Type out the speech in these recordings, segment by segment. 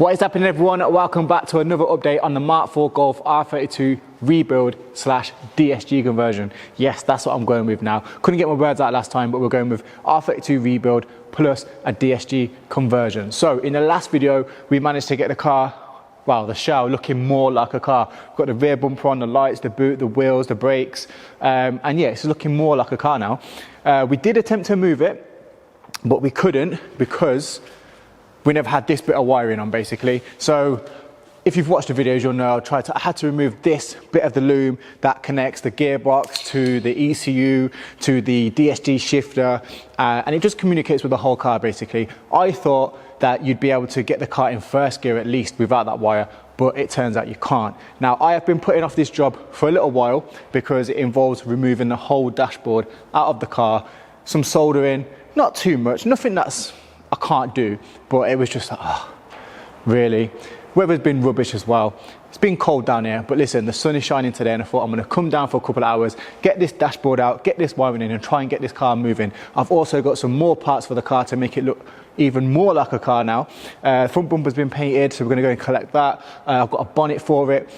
What is happening, everyone? Welcome back to another update on the Mark 4 Golf R32 rebuild / DSG conversion. Yes, that's what I'm going with now. Couldn't get my words out last time, but we're going with R32 rebuild plus a DSG conversion. So in the last video, we managed to get the car, well, the shell looking more like a car. We've got the rear bumper on, the lights, the boot, the wheels, the brakes, and yeah, it's looking more like a car now. We did attempt to move it, but we couldn't because we never had this bit of wiring on, basically. So if you've watched the videos, you'll know I had to remove this bit of the loom that connects the gearbox to the ECU to the DSG shifter, and it just communicates with the whole car, basically. I thought that you'd be able to get the car in first gear at least without that wire, but it turns out you can't. Now, I have been putting off this job for a little while because it involves removing the whole dashboard out of the car, some soldering, not too much, nothing that's I can't do, but it was just like, oh, really? Weather's been rubbish as well. It's been cold down here, but listen, the sun is shining today and I thought I'm gonna come down for a couple of hours, get this dashboard out, get this wiring in and try and get this car moving. I've also got some more parts for the car to make it look even more like a car now. Front bumper's been painted, so we're gonna go and collect that. I've got a bonnet for it.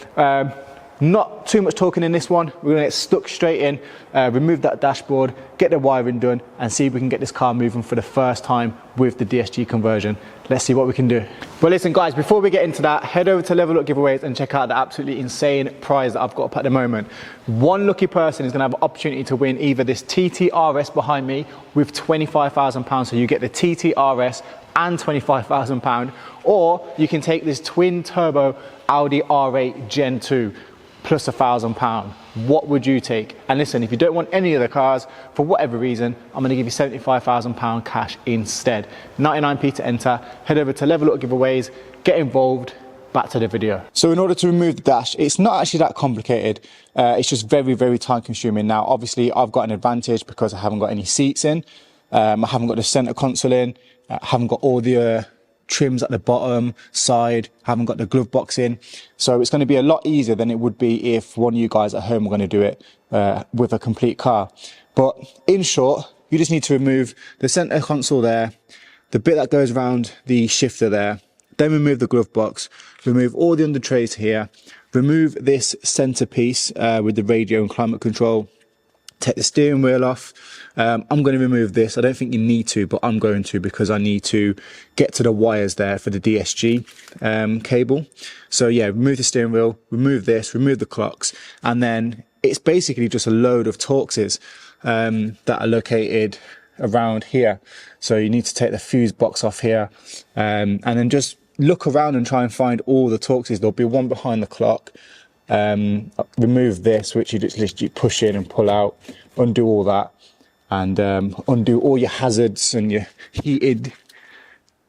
Not too much talking in this one. We're gonna get stuck straight in, remove that dashboard, get the wiring done, and see if we can get this car moving for the first time with the DSG conversion. Let's see what we can do. But listen, guys, before we get into that, head over to Level Up Giveaways and check out the absolutely insane prize that I've got up at the moment. One lucky person is gonna have an opportunity to win either this TTRS behind me with £25,000, so you get the TTRS and £25,000, or you can take this twin turbo Audi R8 Gen 2 plus £1,000. What would you take? And listen, if you don't want any of the cars, for whatever reason, I'm gonna give you £75,000 cash instead. 99p to enter. Head over to Level Up Giveaways, get involved. Back to the video. So in order to remove the dash, it's not actually that complicated. It's just very, very time consuming. Now, obviously I've got an advantage because I haven't got any seats in. I haven't got the center console in. I haven't got all the trims at the bottom side, haven't got the glove box in, so it's going to be a lot easier than it would be if one of you guys at home were going to do it with a complete car. But in short, you just need to remove the center console there, the bit that goes around the shifter there, then remove the glove box, remove all the under trays here, remove this center piece with the radio and climate control, take the steering wheel off. I'm going to remove this. I don't think you need to, but I'm going to because I need to get to the wires there for the DSG cable. So yeah, remove the steering wheel, remove this, remove the clocks, and then it's basically just a load of Torxes that are located around here. So you need to take the fuse box off here, and then just look around and try and find all the Torxes. There'll be one behind the clock. Remove this, which you just literally push in and pull out, undo all that, and undo all your hazards and your heated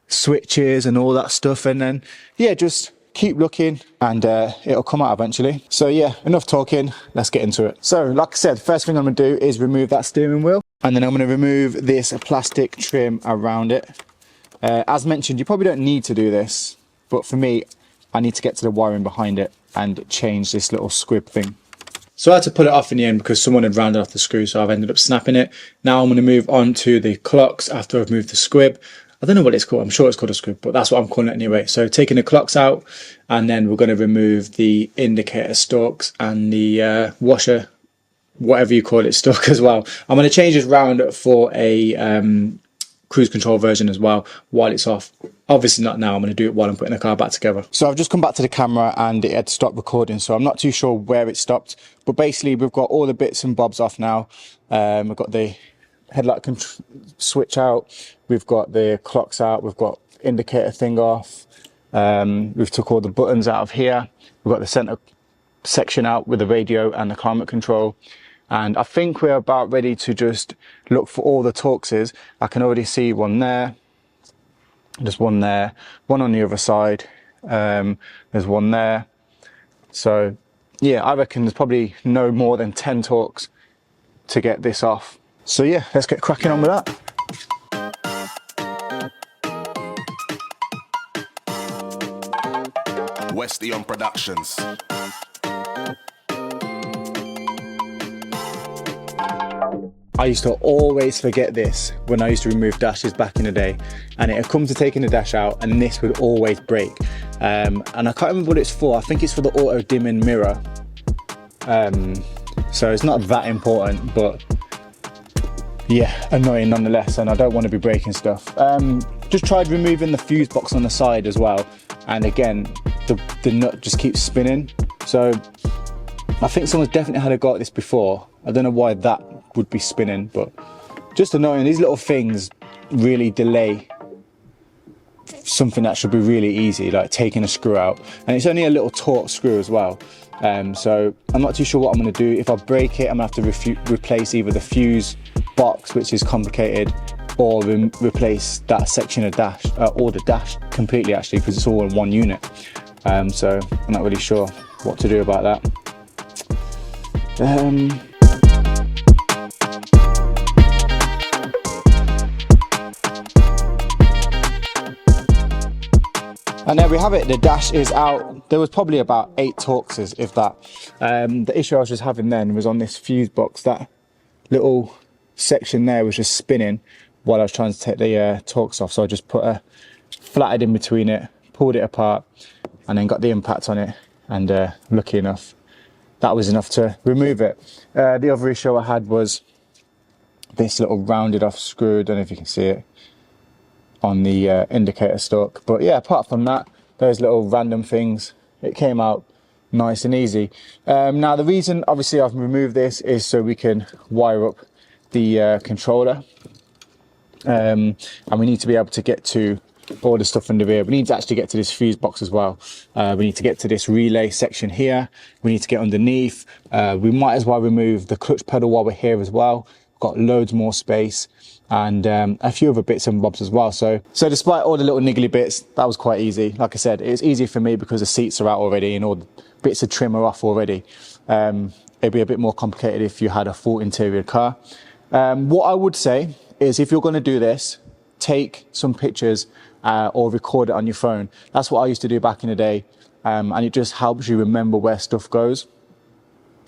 switches and all that stuff, and then yeah, just keep looking and it'll come out eventually. So yeah, enough talking, let's get into it. So like I said, first thing I'm going to do is remove that steering wheel, and then I'm going to remove this plastic trim around it. As mentioned, you probably don't need to do this, but for me, I need to get to the wiring behind it and change this little squib thing. So I had to pull it off in the end because someone had rounded off the screw, so I've ended up snapping it. Now I'm going to move on to the clocks after I've moved the squib. I don't know what it's called, I'm sure it's called a squib, but that's what I'm calling it anyway. So taking the clocks out, and then we're going to remove the indicator stalks and the washer, whatever you call it, stalk as well. I'm going to change this round for a cruise control version as well while it's off. Obviously not now, I'm going to do it while I'm putting the car back together. So I've just come back to the camera and it had stopped recording, so I'm not too sure where it stopped, but basically we've got all the bits and bobs off now. We've got the headlight switch out, we've got the clocks out, we've got indicator thing off, we've took all the buttons out of here, we've got the center section out with the radio and the climate control. And I think we're about ready to just look for all the Torxes. I can already see one there, there's one there, one on the other side, there's one there. So yeah, I reckon there's probably no more than 10 Torx to get this off. So yeah, let's get cracking on with that. Westion Productions. I I used to always forget this when I used to remove dashes back in the day, and it had come to taking the dash out and this would always break. And I can't remember what it's for. I think it's for the auto dimming mirror. So it's not that important, but yeah, annoying nonetheless, and I don't want to be breaking stuff. Just tried removing the fuse box on the side as well, and again, the nut just keeps spinning. So I think someone's definitely had a go at this before. I don't know why that would be spinning, but just annoying. These little things really delay something that should be really easy, like taking a screw out, and it's only a little taut screw as well. So I'm not too sure what I'm going to do. If I break it, I'm going to have to replace either the fuse box, which is complicated, or replace that section of dash, or the dash completely actually, because it's all in one unit. So I'm not really sure what to do about that. And there we have it, the dash is out. There was probably about 8 Torxes, if that. The issue I was just having then was on this fuse box. That little section there was just spinning while I was trying to take the Torx off. So I just put a flatted in between it, pulled it apart, and then got the impact on it. And lucky enough, that was enough to remove it. The other issue I had was this little rounded off screw. I don't know if you can see it on the indicator stalk, but yeah, apart from that, those little random things, it came out nice and easy. Now the reason obviously I've removed this is so we can wire up the controller, and we need to be able to get to all the stuff in the rear. We need to actually get to this fuse box as well. We need to get to this relay section here. We need to get underneath. We might as well remove the clutch pedal while we're here as well. Got loads more space, and a few other bits and bobs as well. So despite all the little niggly bits, that was quite easy. Like I said, it's easy for me because the seats are out already and all the bits of trim are off already. It'd be a bit more complicated if you had a full interior car. What I would say is, if you're going to do this, take some pictures or record it on your phone. That's what I used to do back in the day, and it just helps you remember where stuff goes.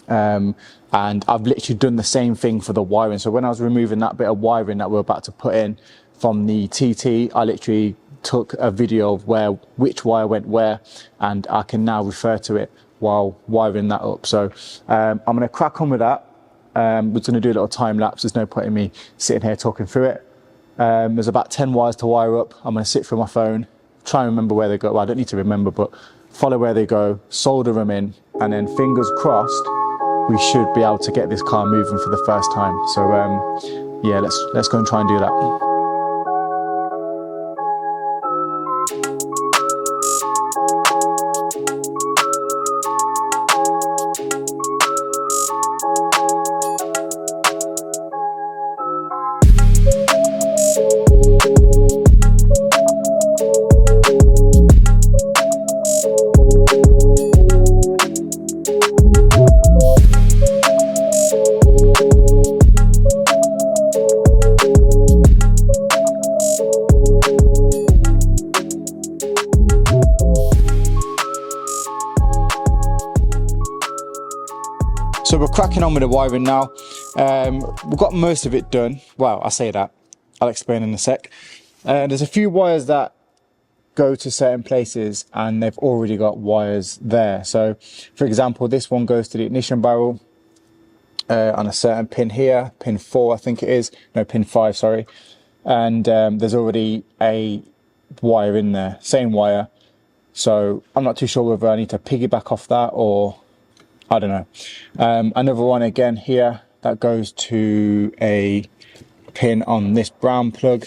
And I've literally done the same thing for the wiring. So when I was removing that bit of wiring that we're about to put in from the TT, I literally took a video of which wire went where, and I can now refer to it while wiring that up. So I'm going to crack on with that. We're going to do a little time lapse. There's no point in me sitting here talking through it. There's about 10 wires to wire up. I'm going to sit through my phone, try and remember where they go. Well, I don't need to remember, but follow where they go, solder them in, and then fingers crossed, we should be able to get this car moving for the first time. So yeah, let's go and try and do that. So we're cracking on with the wiring now. We've got most of it done. Well, I say that, I'll explain in a sec. There's a few wires that go to certain places and they've already got wires there. So for example, this one goes to the ignition barrel on a certain pin here, pin 4 I think it is, no, pin 5, sorry. And there's already a wire in there, same wire. So I'm not too sure whether I need to piggyback off that or I don't know. Another one again here that goes to a pin on this brown plug,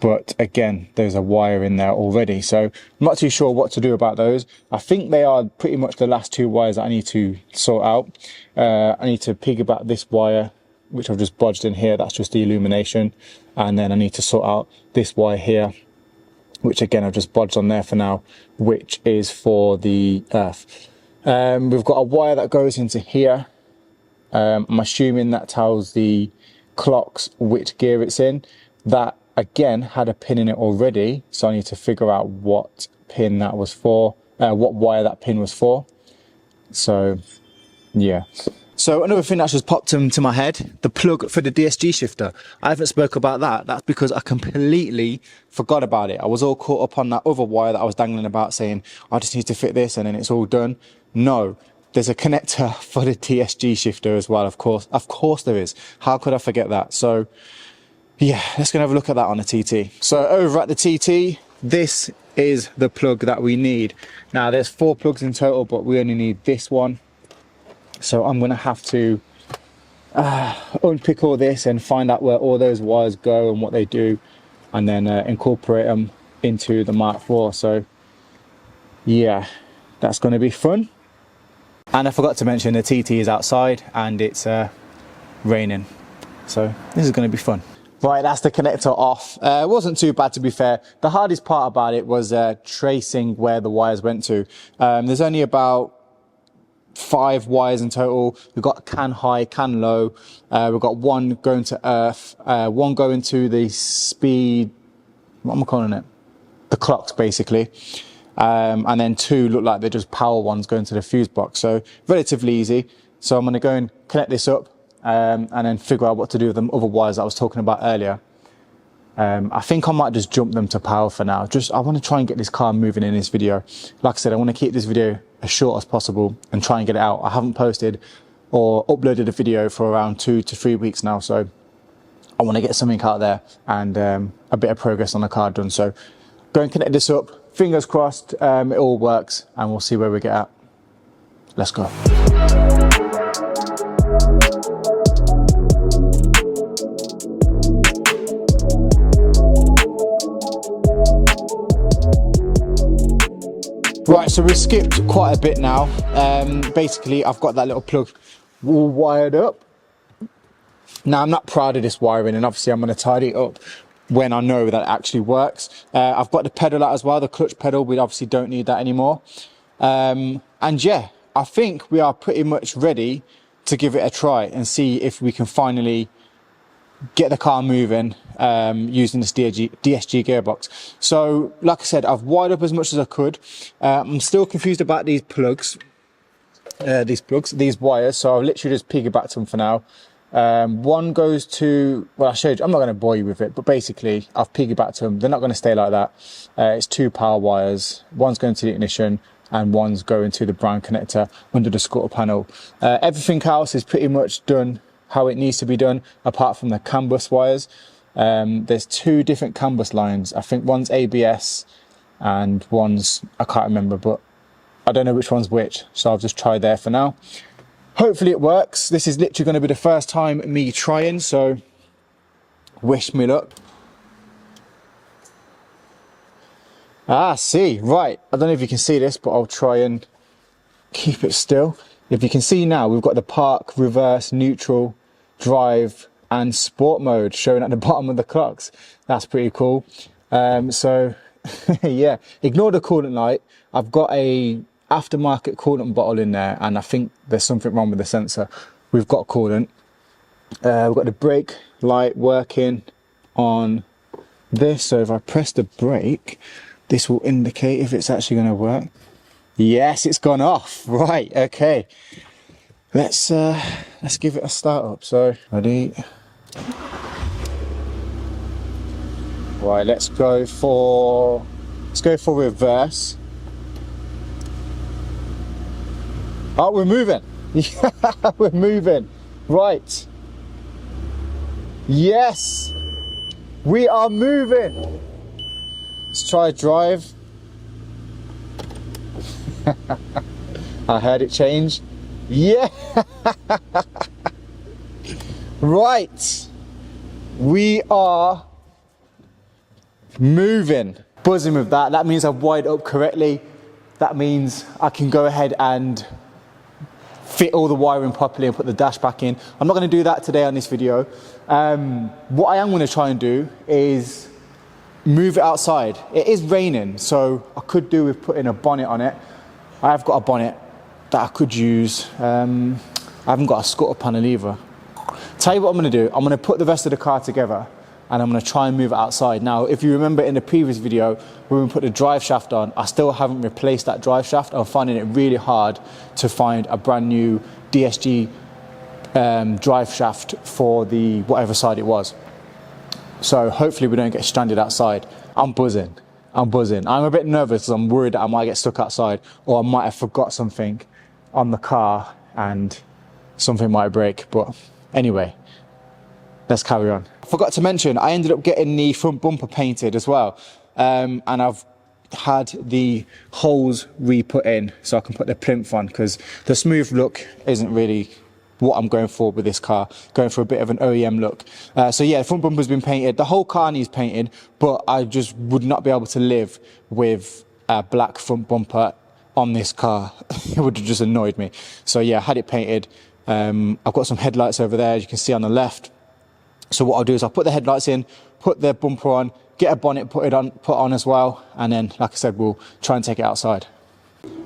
but again there's a wire in there already, so I'm not too sure what to do about those. I think they are pretty much the last 2 wires that I need to sort out. I need to piggyback this wire which I've just bodged in here, that's just the illumination, and then I need to sort out this wire here, which again I've just bodged on there for now, which is for the earth. We've got a wire that goes into here. I'm assuming that tells the clocks which gear it's in. That again had a pin in it already, so I need to figure out what pin that was for, what wire that pin was for. So yeah, So another thing that's just popped into my head, the plug for the DSG shifter. I haven't spoke about that. That's because I completely forgot about it. I was all caught up on that other wire that I was dangling about saying, I just need to fit this and then it's all done. No, there's a connector for the DSG shifter as well, of course. Of course there is. How could I forget that? So yeah, let's go and have a look at that on the TT. So over at the TT, this is the plug that we need. Now there's 4 plugs in total, but we only need this one. So I'm going to have to unpick all this and find out where all those wires go and what they do, and then incorporate them into the Mark IV. So yeah, that's going to be fun. And I forgot to mention the TT is outside and it's raining. So this is going to be fun. Right, that's the connector off. It wasn't too bad, to be fair. The hardest part about it was tracing where the wires went to. There's only about 5 wires in total. We've got can high, can low. We've got one going to earth, one going to the speed, what am I calling it? The clocks, basically. And then 2 look like they're just power ones going to the fuse box. So relatively easy. So I'm going to go and connect this up and then figure out what to do with them other wires that I was talking about earlier. I think I might just jump them to power for now. I want to try and get this car moving in this video. Like I said, I want to keep this video as short as possible and try and get it out. I haven't posted or uploaded a video for around 2 to 3 weeks now, so I want to get something out there and a bit of progress on the car done. So go and connect this up. Fingers crossed it all works, and we'll see where we get at. Let's go. Right, so we've skipped quite a bit now. Basically, I've got that little plug all wired up. Now, I'm not proud of this wiring, and obviously I'm going to tidy it up when I know that it actually works. I've got the pedal out as well, the clutch pedal. We obviously don't need that anymore. And yeah, I think we are pretty much ready to give it a try and see if we can finally get the car moving using this DSG gearbox. So like I said, I've wired up as much as I could. I'm still confused about these plugs, these wires, so I've literally just piggybacked them for now. One goes to, well, I showed you, I'm not going to bore you with it, but basically I've piggybacked them. They're not going to stay like that. It's 2 power wires. One's going to the ignition and one's going to the brown connector under the scooter panel. Everything else is pretty much done how it needs to be done, apart from the CAN bus wires. There's 2 different CAN bus lines. I think one's ABS and one's, I can't remember, but I don't know which one's which, so I've just tried there for now. Hopefully it works. This is literally going to be the first time me trying, so wish me luck. See, right, I don't know if you can see this, but I'll try and keep it still. If you can see now, we've got the park, reverse, neutral, drive and sport mode showing at the bottom of the clocks. That's pretty cool. So yeah, ignore the coolant light. I've got a aftermarket coolant bottle in there, and I think there's something wrong with the sensor. We've got coolant. We've got the brake light working on this, so if I press the brake, this will indicate if it's actually going to work. Yes, it's gone off. Right, okay. Let's give it a start up. So ready. Right, let's go for reverse. Oh, we're moving. Yeah, we're moving. Right. Yes, we are moving. Let's try a drive. I heard it change. Yeah. Right. We are moving. Buzzing with that. That means I've wired up correctly. That means I can go ahead and fit all the wiring properly and put the dash back in. I'm not going to do that today on this video. What I am going to try and do is move it outside. It is raining, so I could do with putting a bonnet on it. I have got a bonnet that I could use. I haven't got a scooter panel either. Tell you what I'm going to do. I'm going to put the rest of the car together and I'm going to try and move it outside. Now, if you remember in the previous video, when we put the drive shaft on, I still haven't replaced that drive shaft. I'm finding it really hard to find a brand new DSG drive shaft for the whatever side it was. So hopefully we don't get stranded outside. I'm buzzing. I'm a bit nervous because I'm worried that I might get stuck outside, or I might have forgot something on the car and something might break. But anyway, let's carry on. I forgot to mention, I ended up getting the front bumper painted as well. And I've had the holes re-put in so I can put the plinth on, because the smooth look isn't really what I'm going for with this car, going for a bit of an OEM look. So yeah, the front bumper's been painted, the whole car needs painted, but I just would not be able to live with a black front bumper on this car. It would have just annoyed me. So yeah, I had it painted. I've got some headlights over there, as you can see on the left. So what I'll do is I'll put the headlights in, put the bumper on, get a bonnet put on as well, and then, like I said, we'll try and take it outside.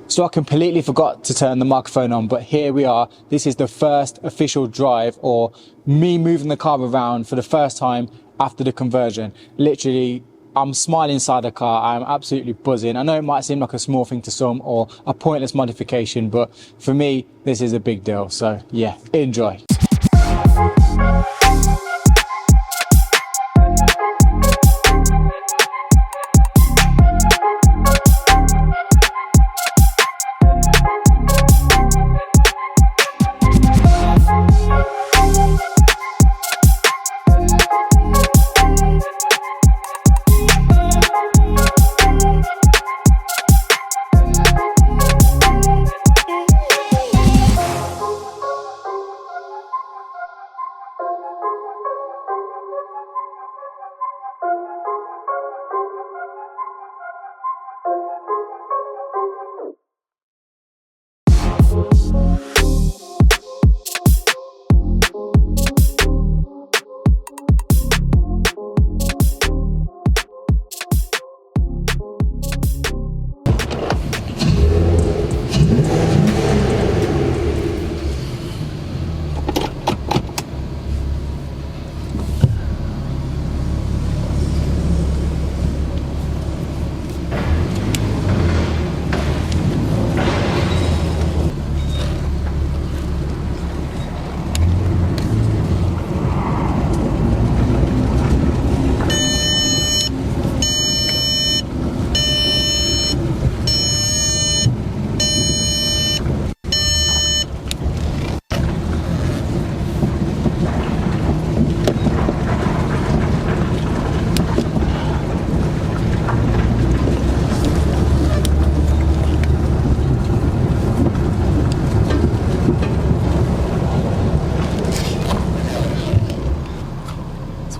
So I completely forgot to turn the microphone on, but here we are. This is the first official drive, or me moving the car around for the first time after the conversion. Literally, I'm smiling inside the car. I'm absolutely buzzing. I know it might seem like a small thing to some, or a pointless modification, but for me, this is a big deal. So yeah, enjoy.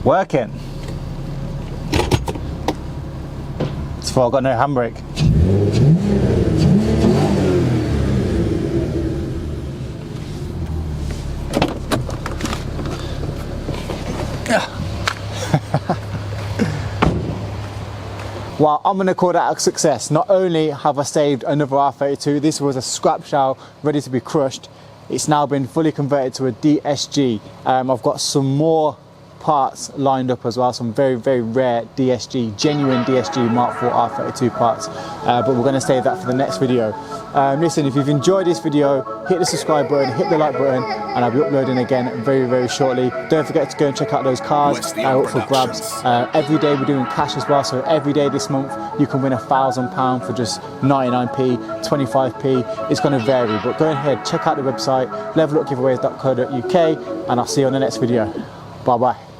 Working. It's for I've got no handbrake. Well, I'm going to call that a success. Not only have I saved another R32, this was a scrap shell ready to be crushed. It's now been fully converted to a DSG. I've got some more parts lined up as well, some very, very rare DSG, genuine DSG Mark 4 R32 parts, but we're going to save that for the next video. Listen, if you've enjoyed this video, hit the subscribe button, hit the like button, and I'll be uploading again very, very shortly. Don't forget to go and check out those cars up for grabs. Every day we're doing cash as well, so every day this month you can win £1,000 for just 99p, 25p. It's going to vary, but go ahead, check out the website, levelupgiveaways.co.uk, and I'll see you on the next video. Bye bye.